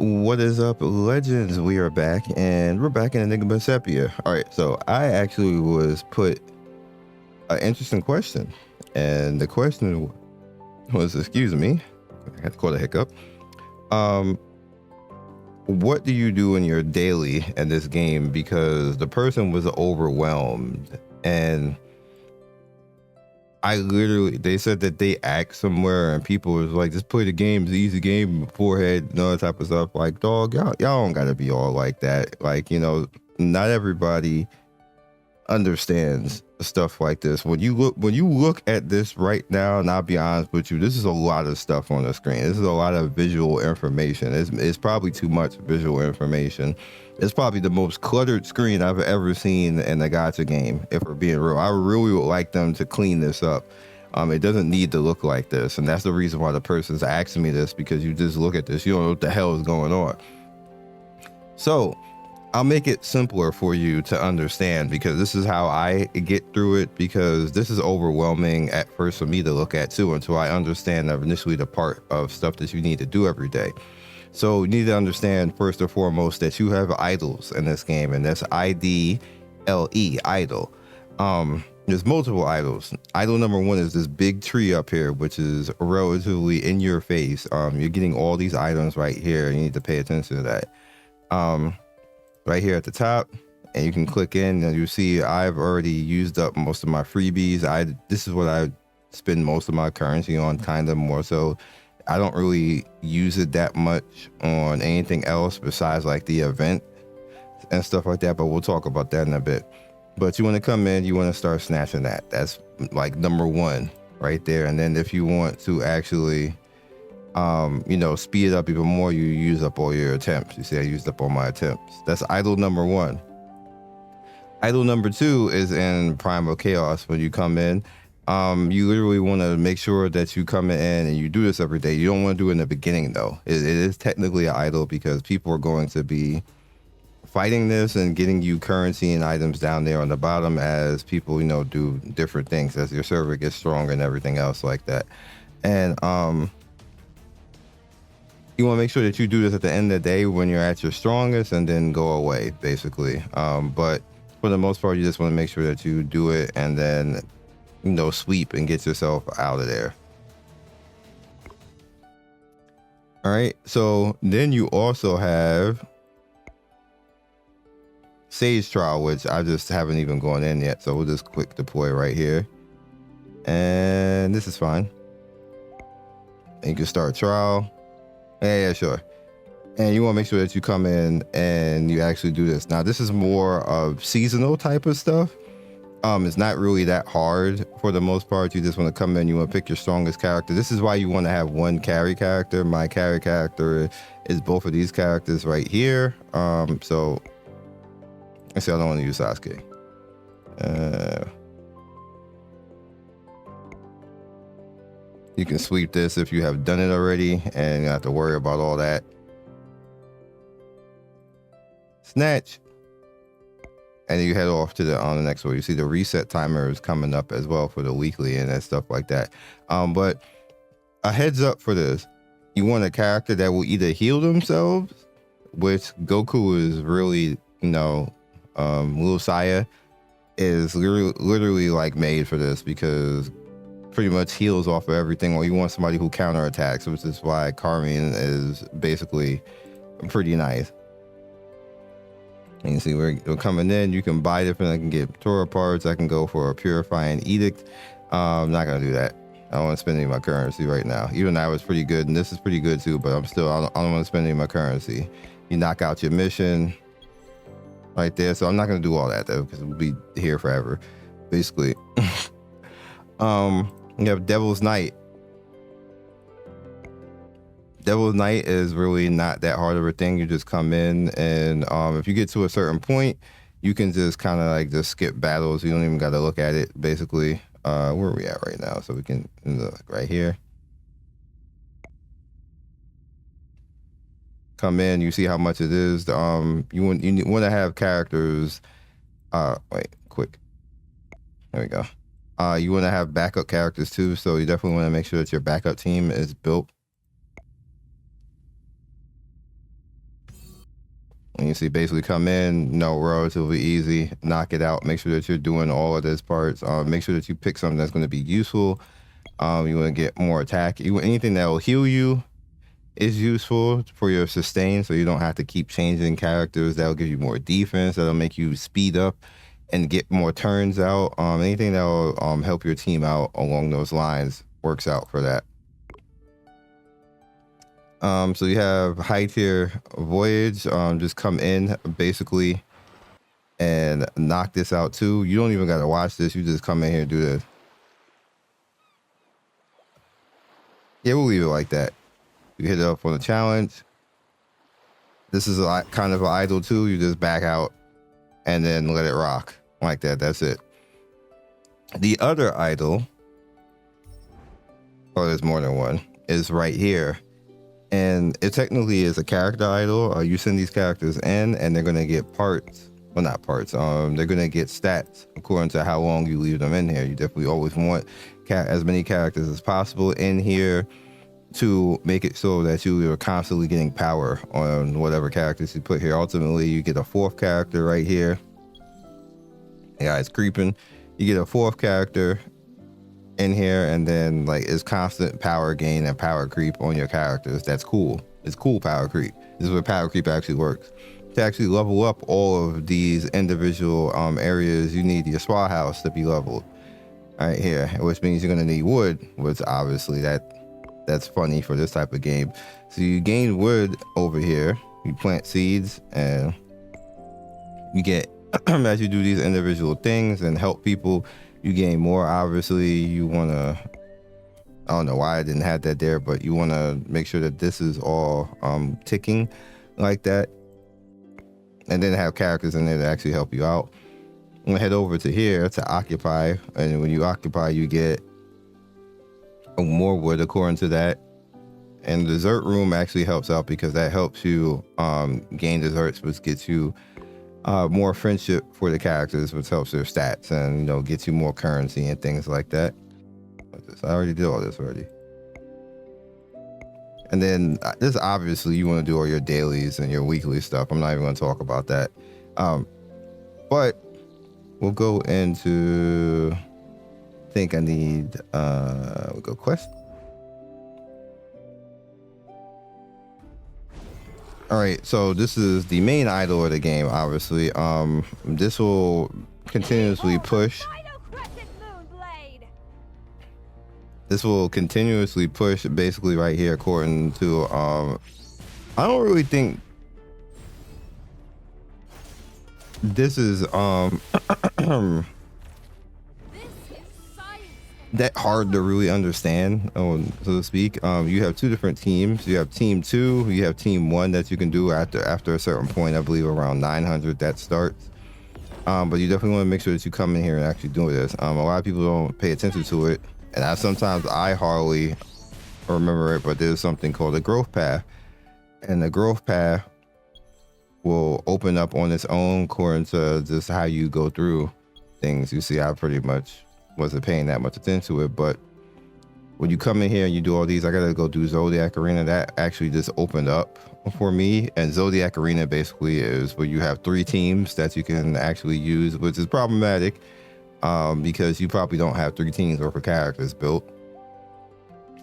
What is up, legends? We are back, and we're back in Enigma of Sepia. All right, so I actually was put an interesting question, and the question was, excuse me, I had to call a hiccup. What do you do in your daily in this game? Because the person was overwhelmed, and they said that they act somewhere, and people was like, just play the game, it's an easy game, forehead, and all that type of stuff. Like, dog, y'all don't gotta be all like that. Like, not everybody understands stuff like this. When you look at this right now, and I'll be honest with you, this is a lot of stuff on the screen. This is a lot of visual information. It's probably too much visual information. It's probably the most cluttered screen I've ever seen in a gacha game, if we're being real. I really would like them to clean this up. It doesn't need to look like this, and that's the reason why the person's asking me this, because you just look at this, you don't know what the hell is going on. So I'll make it simpler for you to understand, because this is how I get through it, because this is overwhelming at first for me to look at too, until I understand initially the part of stuff that you need to do every day. So you need to understand first and foremost that you have idols in this game, and that's IDLE, idol. There's multiple idols. Idol number one is this big tree up here, which is relatively in your face. You're getting all these items right here. You need to pay attention to that. Right here at the top, and you can click in, and you see I've already used up most of my freebies. This is what I spend most of my currency on, kind of more so. I don't really use it that much on anything else besides like the event and stuff like that, but we'll talk about that in a bit. But you want to come in, you want to start snatching that. That's like number one right there. And then if you want to actually speed it up even more, you use up all your attempts. You see, I used up all my attempts. That's idol number one. Idol number two is in Primal Chaos. When you come in, you literally want to make sure that you come in and you do this every day. You don't want to do it in the beginning though. It is technically an idol, because people are going to be fighting this and getting you currency and items down there on the bottom as people, do different things as your server gets stronger and everything else like that. And you want to make sure that you do this at the end of the day when you're at your strongest, and then go away basically. But for the most part, you just want to make sure that you do it and then sweep and get yourself out of there. All right, so then you also have Sage Trial, which I just haven't even gone in yet, so we'll just quick deploy right here, and this is fine. And you can start trial. Yeah, sure. And you want to make sure that you come in and you actually do this. Now, this is more of seasonal type of stuff. It's not really that hard for the most part. You just want to come in, you want to pick your strongest character. This is why you want to have one carry character. My carry character is both of these characters right here. So let's see, I don't want to use Sasuke. You can sweep this if you have done it already, and you don't have to worry about all that. Snatch. And then you head off to the next one. You see the reset timer is coming up as well for the weekly and that stuff like that. But a heads up for this. You want a character that will either heal themselves, which Goku is really, Little Saya is literally like made for this, because pretty much heals off of everything, or you want somebody who counterattacks, which is why Carmine is basically pretty nice. And you see we're coming in, you can buy different, I can get Torah parts, I can go for a purifying edict. I'm not gonna do that. I don't want to spend any of my currency right now. Even that was pretty good, and this is pretty good too, but I don't want to spend any of my currency. You knock out your mission right there, so I'm not gonna do all that though, because we'll be here forever, basically. You have Devil's Night. Devil's Night is really not that hard of a thing. You just come in, and if you get to a certain point, you can just kind of like just skip battles. You don't even got to look at it, basically. Where are we at right now? So we can look right here. Come in, you see how much it is. You want to have characters. Wait, quick. There we go. You want to have backup characters too, so you definitely want to make sure that your backup team is built. And you see, basically come in, relatively easy, knock it out. Make sure that you're doing all of those parts. Make sure that you pick something that's going to be useful. You want to get more attack. Anything that will heal you is useful for your sustain, so you don't have to keep changing characters. That'll give you more defense. That'll make you speed up and get more turns out. Anything that will help your team out along those lines works out for that. So you have high tier voyage. Just come in basically and knock this out too. You don't even got to watch this. You just come in here and do this. Yeah, we'll leave it like that. You hit it up on the challenge. This is kind of an idle too. You just back out and then let it rock like that. That's it. The other idle, oh, there's more than one, is right here. And it technically is a character idle. You send these characters in and they're going to get parts. Well, not parts. They're going to get stats according to how long you leave them in here. You definitely always want as many characters as possible in here to make it so that you are constantly getting power on whatever characters you put here. Ultimately, you get a fourth character right here. Yeah, it's creeping. You get a fourth character in here, and then like it's constant power gain and power creep on your characters. That's cool. It's cool power creep. This is where power creep actually works. To actually level up all of these individual areas, you need your spa house to be leveled right here, which means you're gonna need wood, which obviously that's funny for this type of game. So you gain wood over here, you plant seeds, and you get as you do these individual things and help people, you gain more. Obviously you want to, I don't know why I didn't have that there, but you want to make sure that this is all ticking like that, and then have characters in there to actually help you out. I'm gonna head over to here to occupy, and when you occupy you get more wood according to that. And the dessert room actually helps out because that helps you gain desserts, which gets you more friendship for the characters, which helps their stats and gets you more currency and things like that. I already did all this already. And then this, obviously you want to do all your dailies and your weekly stuff. I'm not even going to talk about that, but we'll go into, I think I need we'll go quest. All right, so this is the main idol of the game, obviously. This will continuously push. This will continuously push basically right here according to, I don't really think this is, that hard to really understand, so to speak. You have two different teams. You have team 2, you have team 1 that you can do after a certain point. I believe around 900 that starts. But you definitely want to make sure that you come in here and actually do this. A lot of people don't pay attention to it, and I hardly remember it, but there's something called a growth path, and the growth path will open up on its own according to just how you go through things. You see, I pretty much wasn't paying that much attention to it, but when you come in here and you do all these, I gotta go do Zodiac Arena. That actually just opened up for me. And Zodiac Arena basically is where you have 3 teams that you can actually use, which is problematic because you probably don't have 3 teams worth of characters built,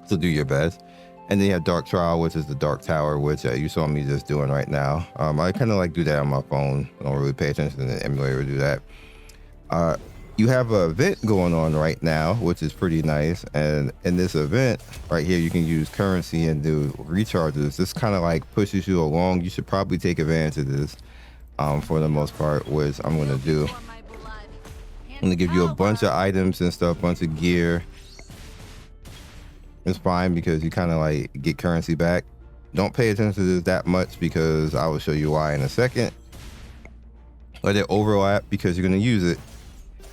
so do your best. And then you have Dark Trial, which is the Dark Tower, which you saw me just doing right now. I kind of like do that on my phone. I don't really pay attention to the emulator to do that. You have an event going on right now, which is pretty nice. And in this event right here, you can use currency and do recharges. This kind of like pushes you along. You should probably take advantage of this for the most part, which I'm going to do. I'm going to give you a bunch of items and stuff, bunch of gear. It's fine because you kind of like get currency back. Don't pay attention to this that much because I will show you why in a second. Let it overlap because you're going to use it.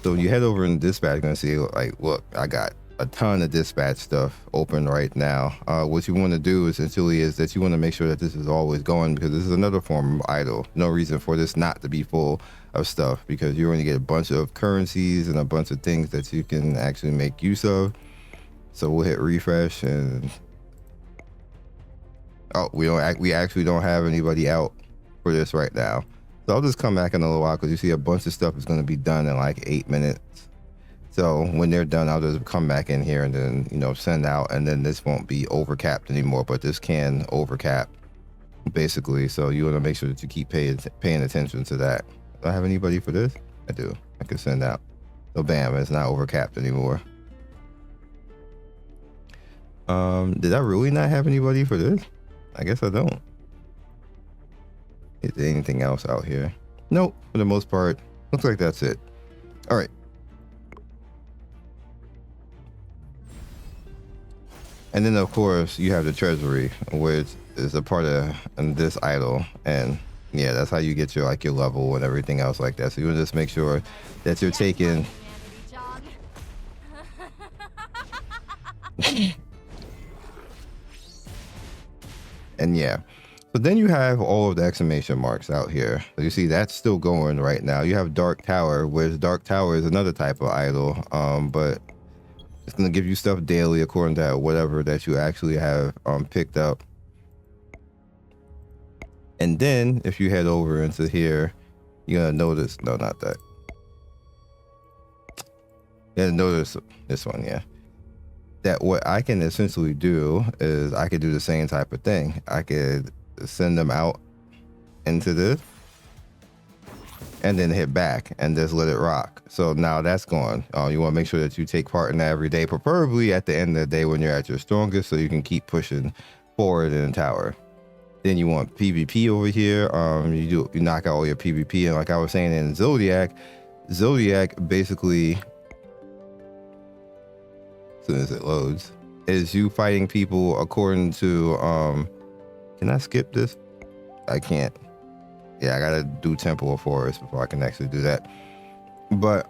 So when you head over in dispatch, you're gonna see like, look, I got a ton of dispatch stuff open right now. What you want to do essentially is that you want to make sure that this is always going, because this is another form of idle. No reason for this not to be full of stuff, because you're going to get a bunch of currencies and a bunch of things that you can actually make use of. So we'll hit refresh, and oh, we actually don't have anybody out for this right now. So I'll just come back in a little while because you see a bunch of stuff is going to be done in like 8 minutes. So when they're done, I'll just come back in here and then, you know, send out, and then this won't be overcapped anymore, but this can overcap basically. So you want to make sure that you keep paying attention to that. Do I have anybody for this? I do. I can send out. So bam, it's not overcapped anymore. Did I really not have anybody for this? I guess I don't. Is there anything else out here? Nope, for the most part. Looks like that's it. All right. And then of course you have the treasury, which is a part of this idol, and yeah, that's how you get your like your level and everything else like that. So you want to just make sure that you're taking and yeah. So then you have all of the exclamation marks out here. So you see that's still going right now. You have Dark Tower, which Dark Tower is another type of idol, but it's going to give you stuff daily according to whatever that you actually have picked up. And then if you head over into here, you're going to notice, no, not that. You're going to notice this one, yeah. That what I can essentially do is I could do the same type of thing. I could send them out into this and then hit back and just let it rock. So now that's gone. You want to make sure that you take part in that every day, preferably at the end of the day when you're at your strongest, so you can keep pushing forward in the tower. Then you want PvP over here. You knock out all your PvP, and like I was saying in Zodiac basically, as soon as it loads, is you fighting people according to can I skip this? I can't. Yeah, I gotta do Temple of Forest before I can actually do that. But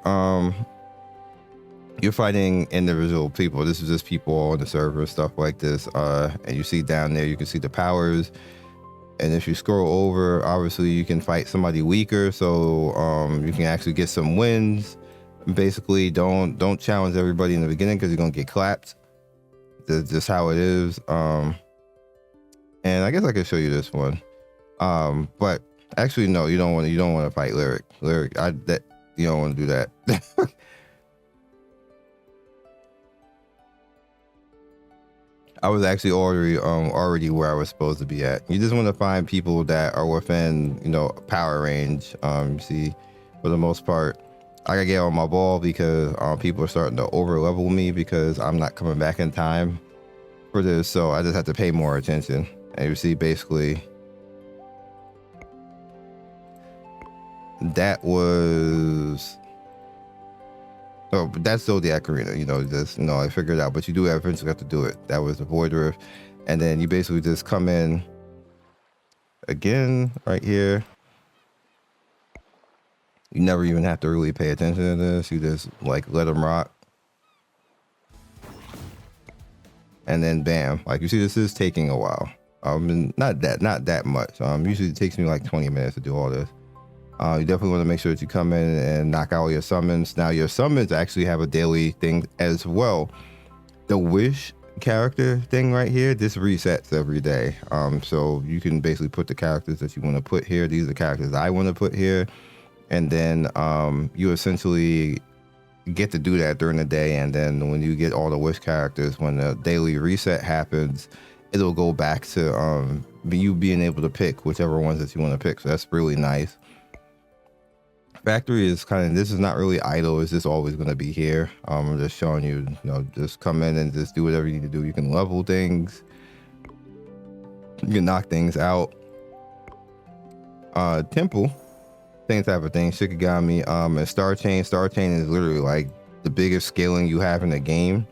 you're fighting individual people. This is just people on the server, stuff like this. And you see down there, you can see the powers. And if you scroll over, obviously you can fight somebody weaker, so you can actually get some wins. Basically, don't challenge everybody in the beginning because you're gonna get clapped. That's just how it is. And I guess I could show you this one. But actually, no, you don't want to fight Lyric. You don't want to do that. I was actually already where I was supposed to be at. You just want to find people that are within, you know, power range. See, for the most part, I gotta get on my ball because people are starting to over level me because I'm not coming back in time for this. So I just have to pay more attention. And you see, basically, that was, oh, but that's Zodiac Arena, you know, just, you know, I figured it out, but you do eventually have to do it. That was the Void Rift. And then you basically just come in again right here. You never even have to really pay attention to this. You just like let them rock. And then bam, like you see, this is taking a while. Not that much. Usually it takes me like 20 minutes to do all this. You definitely want to make sure that you come in and knock out all your summons. Now your summons actually have a daily thing as well. The wish character thing right here, this resets every day. So you can basically put the characters that you want to put here. These are the characters I want to put here. And then you essentially get to do that during the day. And then when you get all the wish characters, when the daily reset happens, it'll go back to you being able to pick whichever ones that you want to pick. So that's really nice. Factory is kind of, this is not really idle. It's just always going to be here. I'm just showing you, you know, just come in and just do whatever you need to do. You can level things. You can knock things out. Temple, same type of thing. Shikigami, and Star Chain. Star Chain is literally like the biggest scaling you have in the game.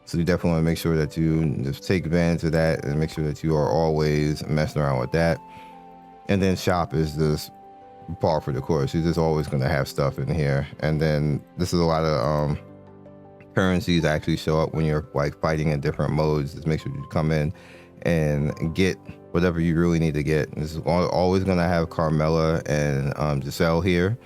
So you definitely want to make sure that you just take advantage of that and make sure that you are always messing around with that. And then shop is just par for the course. You're just always going to have stuff in here. And then this is a lot of currencies actually show up when you're like fighting in different modes. Just make sure you come in and get whatever you really need to get. This is always going to have Carmela and Giselle here,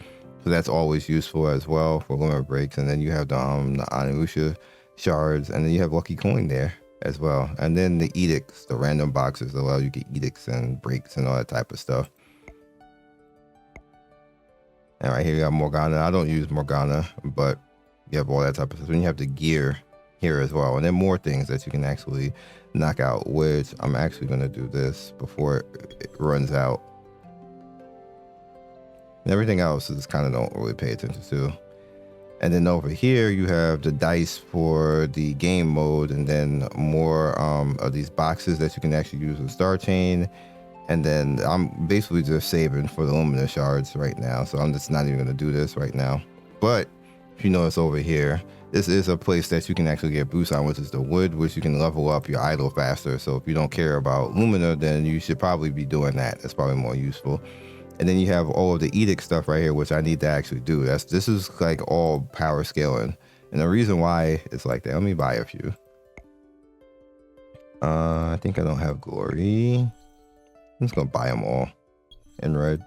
so that's always useful as well for limit breaks. And then you have the Anusha shards, and then you have Lucky Coin there as well. And then the edicts, the random boxes that allow you to get edicts and breaks and all that type of stuff. And right here, you got Morgana. I don't use Morgana, but you have all that type of stuff. And you have the gear here as well. And then more things that you can actually knock out, which I'm actually going to do this before it runs out. And everything else is kind of don't really pay attention to. And then over here, you have the dice for the game mode, and then more of these boxes that you can actually use with Star Chain. And then I'm basically just saving for the Lumina shards right now. So I'm just not even going to do this right now. But if you notice over here, this is a place that you can actually get boosts on, which is the wood, which you can level up your idol faster. So if you don't care about Lumina, then you should probably be doing that. That's probably more useful. And then you have all of the edict stuff right here, which I need to actually do. This is like all power scaling. And the reason why it's like that, let me buy a few. I think I don't have glory. I'm just gonna buy them all in red.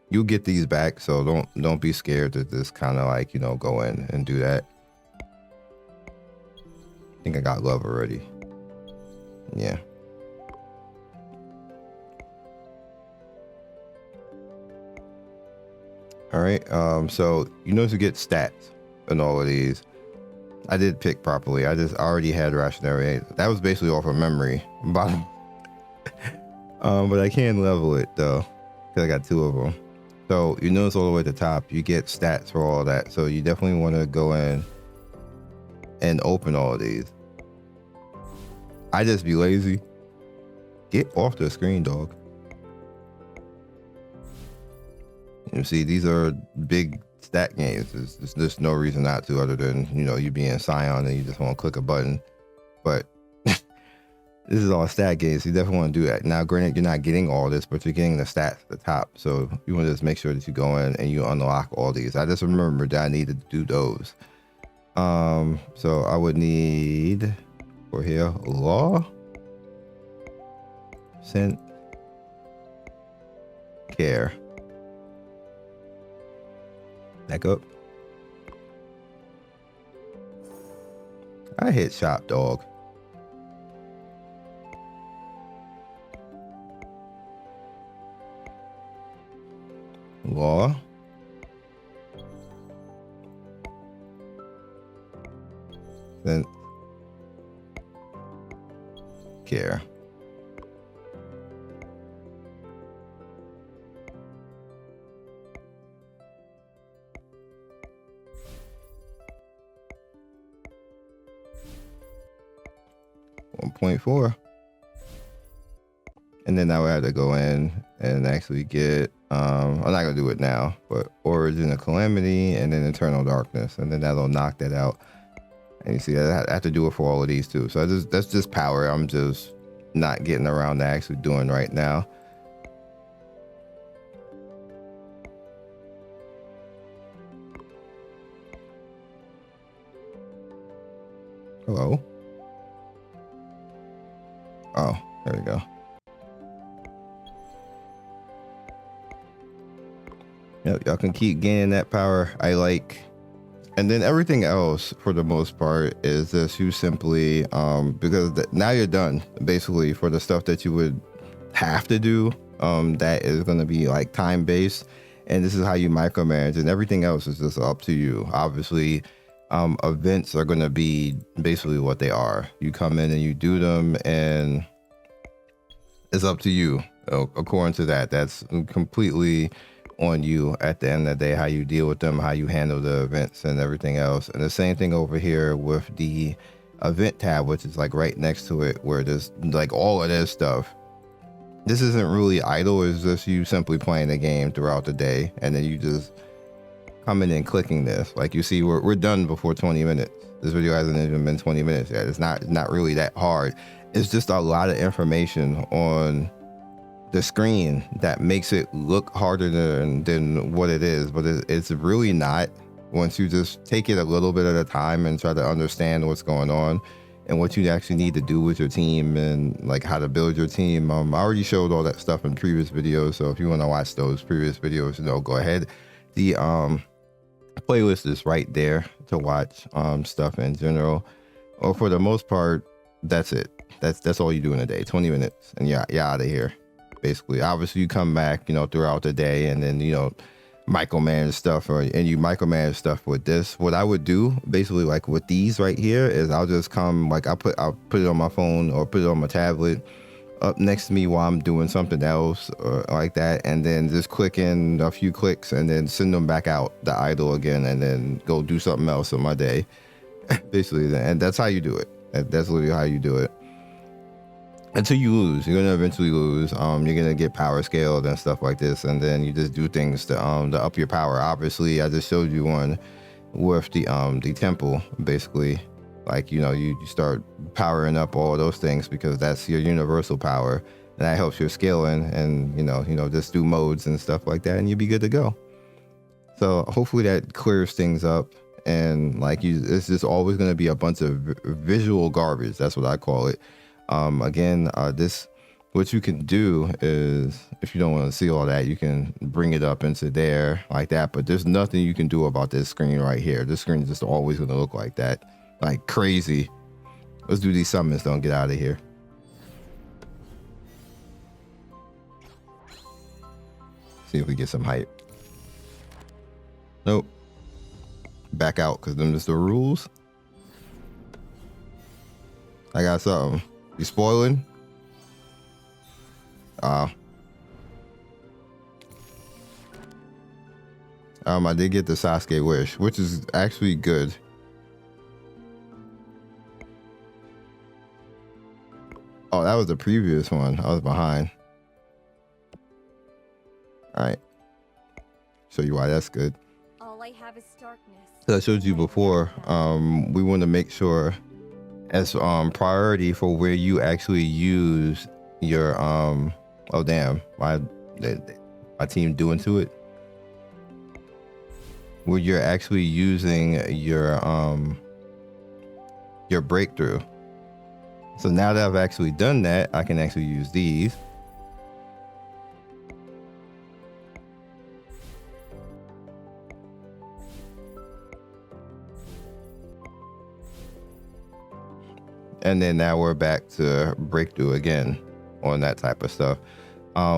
You'll get these back, so don't be scared to just kind of like, you know, go in and do that. I think I got love already. Yeah. All right, so you know to get stats in all of these. I did pick properly. I already had rationary. That was basically off of memory. But I can level it though, because I got 2 of them. So you notice all the way at the top, you get stats for all that. So you definitely want to go in and open all of these. I just be lazy. Get off the screen, dog. You see, these are big stat games. There's no reason not to, other than, you know, you being Scion and you just want to click a button. But this is all stat games. So you definitely want to do that. Now, granted, you're not getting all this, but you're getting the stats at the top. So you want to just make sure that you go in and you unlock all these. I just remembered that I needed to do those. So I would need for here law, scent, care. Back up. I hit shop, dog. Law. Then care. .4, and then I would have to go in and actually get I'm not gonna do it now, but Origin of Calamity and then Eternal Darkness, and then that'll knock that out. And you see, I have to do it for all of these too. So that's just power I'm just not getting around to actually doing right now. Hello. Oh, there we go. Yep, y'all can keep gaining that power. I like. And then everything else, for the most part, is just you simply, because now you're done, basically, for the stuff that you would have to do. That is going to be like time-based. And this is how you micromanage. And everything else is just up to you. Obviously, events are going to be basically what they are. You come in and you do them, and it's up to you. According to that, that's completely on you at the end of the day, how you deal with them, how you handle the events and everything else. And the same thing over here with the event tab, which is like right next to it, where there's like all of this stuff. This isn't really idle. It's just you simply playing the game throughout the day, and then you just coming and clicking this. Like you see, we're done before 20 minutes. This video hasn't even been 20 minutes yet. It's not really that hard. It's just a lot of information on the screen that makes it look harder than what it is, but it's really not, once you just take it a little bit at a time and try to understand what's going on and what you actually need to do with your team and like how to build your team. I already showed all that stuff in previous videos, so if you want to watch those previous videos, you know, go ahead. The playlist is right there to watch stuff in general. Or for the most part, that's it. That's all you do in a day. 20 minutes and you're out of here. basically. Obviously, you come back, you know, throughout the day, and then, you know, micromanage stuff, and you micromanage stuff with this. What I would do basically, like with these right here, is I'll just come, like I'll put it on my phone or put it on my tablet up next to me while I'm doing something else or like that, and then just click in a few clicks and then send them back out the idle again, and then go do something else in my day. Basically, and that's how you do it. That's literally how you do it. Until you lose, you're gonna eventually lose. You're gonna get power scaled and stuff like this, and then you just do things to up your power. Obviously, I just showed you one with the temple, basically. Like, you know, you start powering up all of those things because that's your universal power, and that helps your scaling, and you know, just do modes and stuff like that, and you'll be good to go. So hopefully that clears things up. And like it's just always going to be a bunch of visual garbage. That's what I call it. Again, this, what you can do is, if you don't want to see all that, you can bring it up into there like that. But there's nothing you can do about this screen right here. This screen is just always going to look like that, like crazy. Let's do these summons. Don't get out of here. See if we get some hype. Nope. Back out, because them just the rules. I got something. You spoiling? I did get the Sasuke wish, which is actually good. Oh, that was the previous one. I was behind. All right. Show you why that's good. All I have is darkness. So I showed you before, we want to make sure as priority for where you actually use your oh damn, my team doing to it, where you're actually using your breakthrough. So now that I've actually done that, I can actually use these. And then now we're back to breakthrough again on that type of stuff,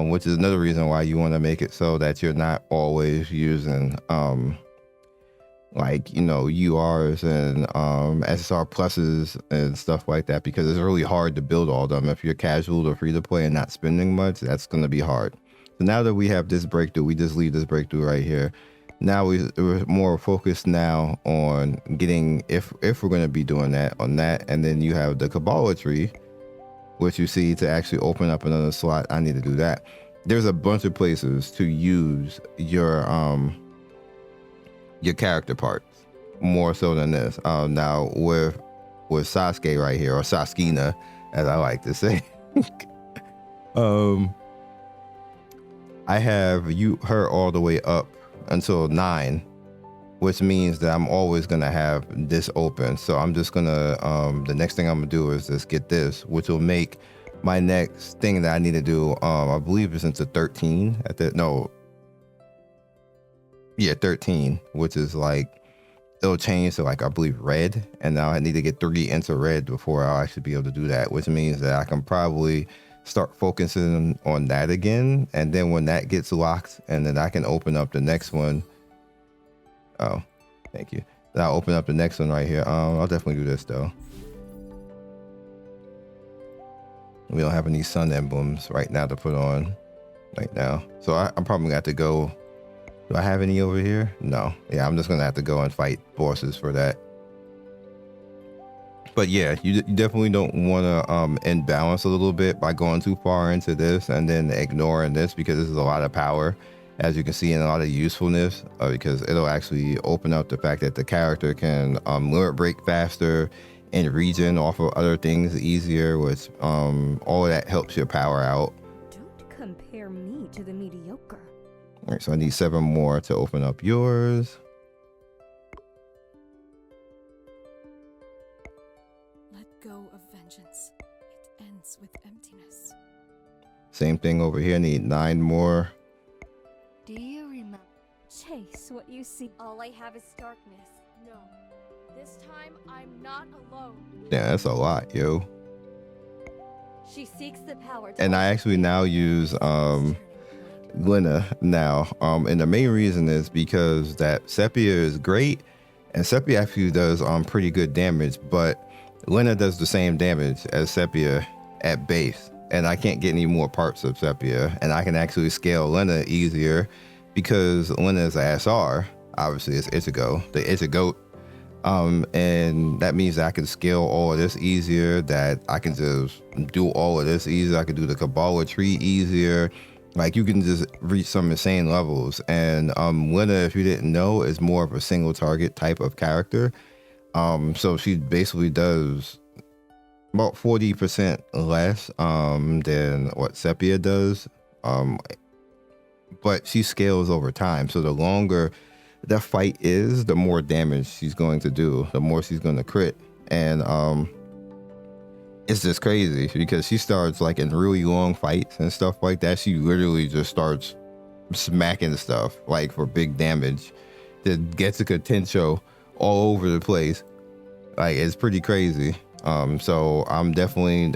which is another reason why you want to make it so that you're not always using like, you know, URs and SSR pluses and stuff like that, because it's really hard to build all of them. If you're casual or free to play and not spending much, that's going to be hard. So now that we have this breakthrough, we just leave this breakthrough right here. Now we're more focused now on getting, if we're going to be doing that, on that. And then you have the Kabbalah tree, which you see to actually open up another slot. I need to do that. There's a bunch of places to use your character parts more so than this. Now with Sasuke right here, or Saskina, as I like to say, I have her all the way up until 9, which means that I'm always gonna have this open. So I'm just gonna the next thing I'm gonna do is just get this, which will make my next thing that I need to do, I believe it's into 13 at the 13, which is like, it'll change to like, I believe red, and now I need to get 3 into red before I'll actually be able to do that, which means that I can probably start focusing on that again. And then when that gets locked, and then I can open up the next one. Oh, thank you. Then I'll open up the next one right here. I'll definitely do this though. We don't have any sun emblems right now to put on right now. So I'm probably gonna have to go. Do I have any over here? No. Yeah, I'm just gonna have to go and fight bosses for that. But yeah, you definitely don't want to imbalance a little bit by going too far into this and then ignoring this, because this is a lot of power, as you can see, and a lot of usefulness, because it'll actually open up the fact that the character can limit break faster and regen off of other things easier, which all of that helps your power out. Don't compare me to the mediocre. All right, so I need 7 more to open up yours. Go of vengeance. It ends with emptiness. Same thing over here. I need 9 more. Do you remember? Chase what you see. All I have is darkness. No. This time I'm not alone. Yeah, that's a lot, yo. She seeks the power to And I actually now use Lena now. And the main reason is because that Sepia is great, and Sepia actually does pretty good damage, but Lena does the same damage as Sepia at base, and I can't get any more parts of Sepia, and I can actually scale Lena easier because Lena is a SR. Obviously, it's Ichigo, the Ichigoat. And that means that I can scale all of this easier, that I can just do all of this easier. I can do the Kabbalah tree easier. Like, you can just reach some insane levels. And Lena, if you didn't know, is more of a single target type of character. So she basically does about 40% less than what Sepia does. But she scales over time. So the longer the fight is, the more damage she's going to do, the more she's going to crit. And it's just crazy because she starts like in really long fights and stuff like that. She literally just starts smacking stuff like for big damage. That gets a Tensho all over the place. Like, it's pretty crazy. So I'm definitely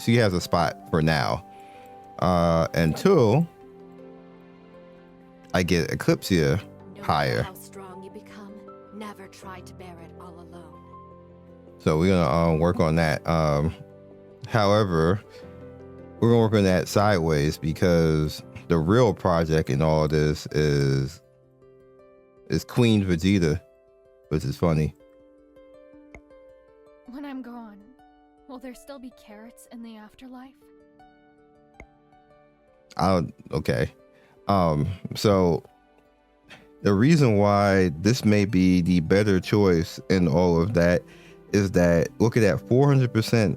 she has a spot for now. Until I get Eclipsia higher. How strong you become. Never try to bear it all alone. So we're gonna work on that. However, we're gonna work on that sideways because the real project in all of this is Queen Vegeta, which is funny. When I'm gone, will there still be carrots in the afterlife? Okay. So the reason why this may be the better choice in all of that is that look at that 400%,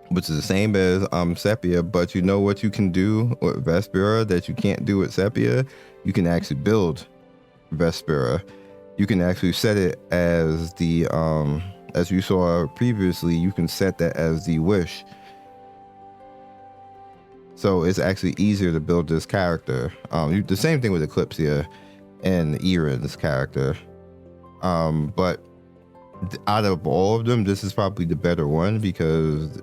which is the same as Sepia, but you know what you can do with Vespera that you can't do with Sepia? You can actually build Vespera. You can actually set it as the as you saw previously, you can set that as the wish. So it's actually easier to build this character. The same thing with Eclipsia and Eren's character. But out of all of them, this is probably the better one because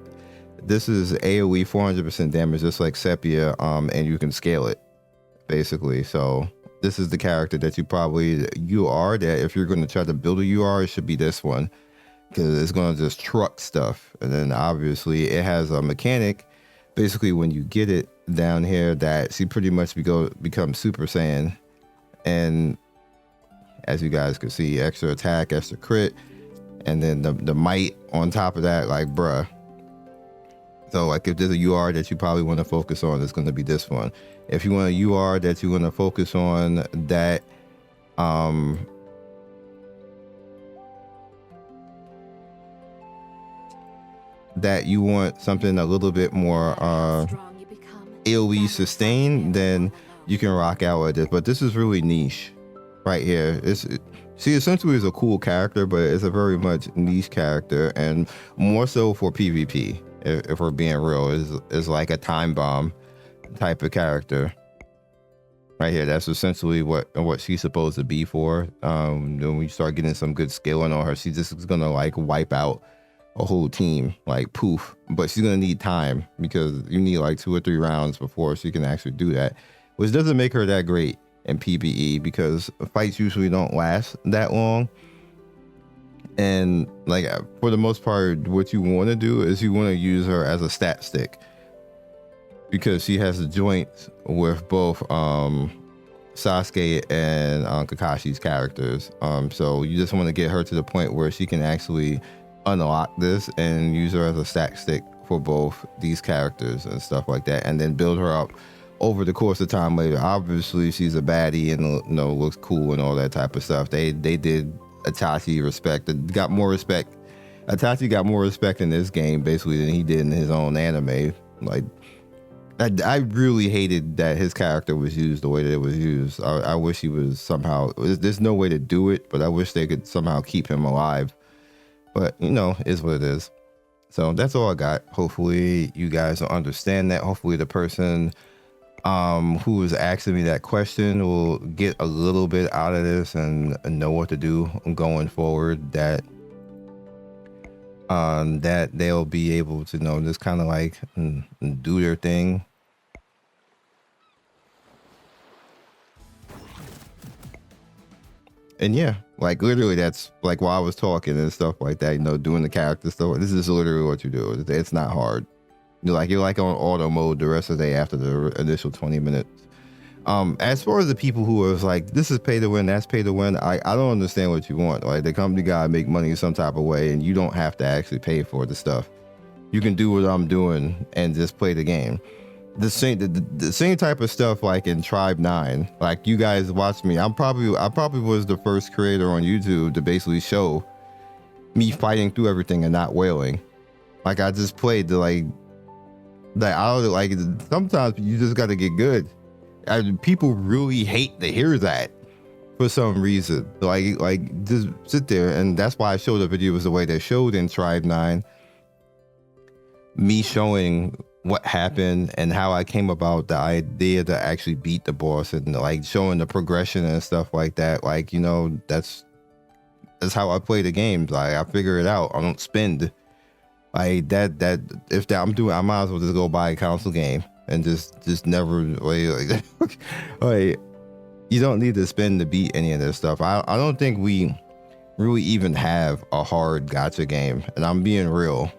this is AoE 400% damage, just like Sepia, and you can scale it, basically. So this is the character that you are, that if you're going to try to build a UR, it should be this one because it's going to just truck stuff. And then obviously it has a mechanic. Basically, when you get it down here, that she pretty much become Super Saiyan, and as you guys can see, extra attack, extra crit, and then the might on top of that, like bruh. So like if there's a UR that you probably want to focus on, it's going to be this one. If you want a UR that you want to focus on, that that you want something a little bit more AoE sustained, then you can rock out with this. But this is really niche right here. She essentially is a cool character, but it's a very much niche character, and more so for PvP. If we're being real, is like a time bomb type of character right here. That's essentially what she's supposed to be for. When we start getting some good scaling on her, she just is gonna like wipe out a whole team, like poof. But she's gonna need time because you need like 2 or 3 rounds before she can actually do that, which doesn't make her that great in PvE because fights usually don't last that long. And like for the most part, what you want to do is you want to use her as a stat stick because she has the joints with both Sasuke and Kakashi's characters. So you just want to get her to the point where she can actually unlock this and use her as a stat stick for both these characters and stuff like that, and then build her up over the course of time later. Obviously, she's a baddie and looks cool and all that type of stuff. They did Itachi got more respect. Itachi got more respect in this game basically than he did in his own anime. Like I really hated that his character was used the way that it was used. I wish he was somehow, there's no way to do it, but I wish they could somehow keep him alive. But is what it is. So that's all I got. Hopefully you guys will understand that. Hopefully the person who was asking me that question will get a little bit out of this and know what to do going forward. That that they'll be able to just kind of like do their thing. And yeah, like literally that's like while I was talking and stuff like that, doing the character stuff. This is literally what you do. It's not hard. You're like on auto mode the rest of the day after the initial 20 minutes. As far as the people who are like, this is pay to win, that's pay to win, I don't understand what you want. Like the company gotta make money some type of way, and you don't have to actually pay for the stuff. You can do what I'm doing and just play the game. The same type of stuff like in Tribe 9. Like you guys watch me. I probably was the first creator on YouTube to basically show me fighting through everything and not wailing. Like I just played the like that. I don't like. Sometimes you just got to get good. People really hate to hear that for some reason. Like just sit there, and that's why I showed the video was the way they showed in Tribe 9. Me showing what happened and how I came about the idea to actually beat the boss, and like showing the progression and stuff like that. Like that's how I play the games. Like I figure it out. I don't spend like that. If that I'm doing, I might as well just go buy a console game and just never like that. Like you don't need to spend to beat any of this stuff. I don't think we really even have a hard gacha game, and I'm being real.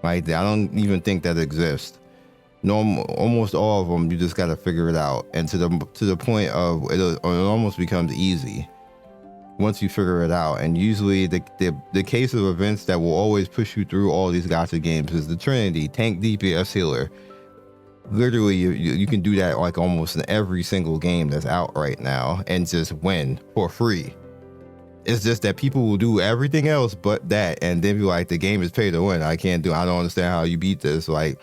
Like I don't even think that exists. No, almost all of them you just got to figure it out, and to the point of it almost becomes easy once you figure it out. And usually the case of events that will always push you through all these gacha games is the Trinity: tank, DPS, healer. Literally you can do that like almost in every single game that's out right now and just win for free. It's just that people will do everything else but that, and then be like, the game is pay to win. I don't understand how you beat this. Like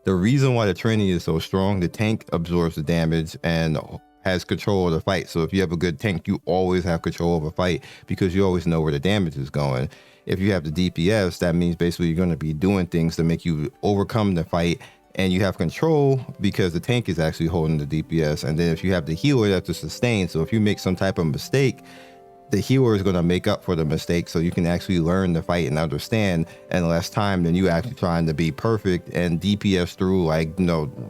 the reason why the Trinity is so strong, the tank absorbs the damage and has control of the fight. So if you have a good tank, you always have control of a fight because you always know where the damage is going. If you have the DPS, that means basically you're going to be doing things to make you overcome the fight, and you have control because the tank is actually holding the DPS. And then if you have the healer, that's to sustain. So if you make some type of mistake, the healer is going to make up for the mistake, so you can actually learn the fight and understand in less time than you actually trying to be perfect and DPS through like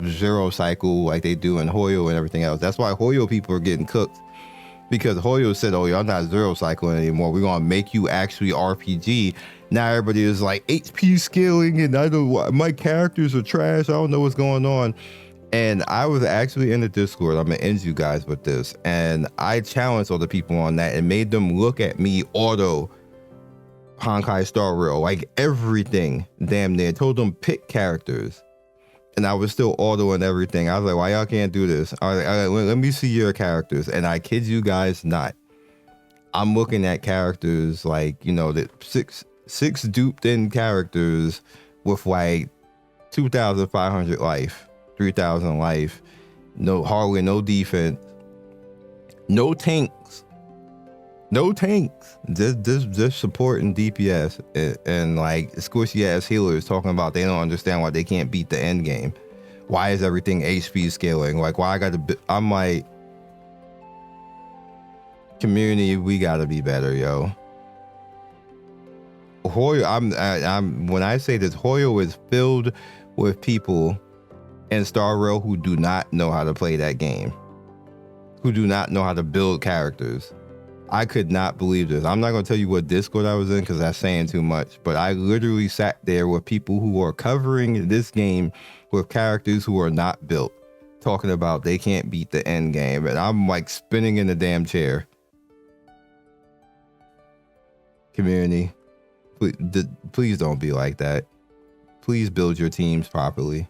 zero cycle like they do in Hoyo and everything else. That's why Hoyo people are getting cooked, because Hoyo said, oh, y'all not zero cycling anymore, we're going to make you actually RPG. Now everybody is like HP scaling, and my characters are trash, I don't know what's going on. And I was actually in the Discord, I'm gonna end you guys with this, and I challenged other people on that and made them look at me auto Honkai Star Rail, like everything damn near. Told them pick characters, and I was still auto and everything. I was like, why y'all can't do this? I was like, let me see your characters. And I kid you guys not, I'm looking at characters like, the six duped in characters with like 2,500 life. 3,000 life, hardly no defense, no tanks, just supporting DPS and like squishy ass healers talking about they don't understand why they can't beat the end game. Why is everything HP scaling? Like why I'm like, community, we gotta be better, yo. Hoyo, I'm when I say this, Hoyo is filled with people in Star Rail who do not know how to play that game, who do not know how to build characters. I could not believe this. I'm not going to tell you what Discord I was in because that's saying too much, but I literally sat there with people who are covering this game with characters who are not built, talking about they can't beat the end game, and I'm like spinning in the damn chair. Community, please don't be like that. Please build your teams properly.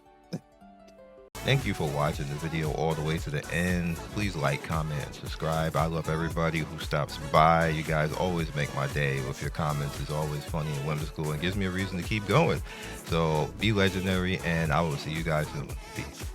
Thank you for watching the video all the way to the end. Please like, comment, and subscribe. I love everybody who stops by. You guys always make my day with your comments. It's always funny and whimsical and gives me a reason to keep going. So be legendary, and I will see you guys soon. Peace.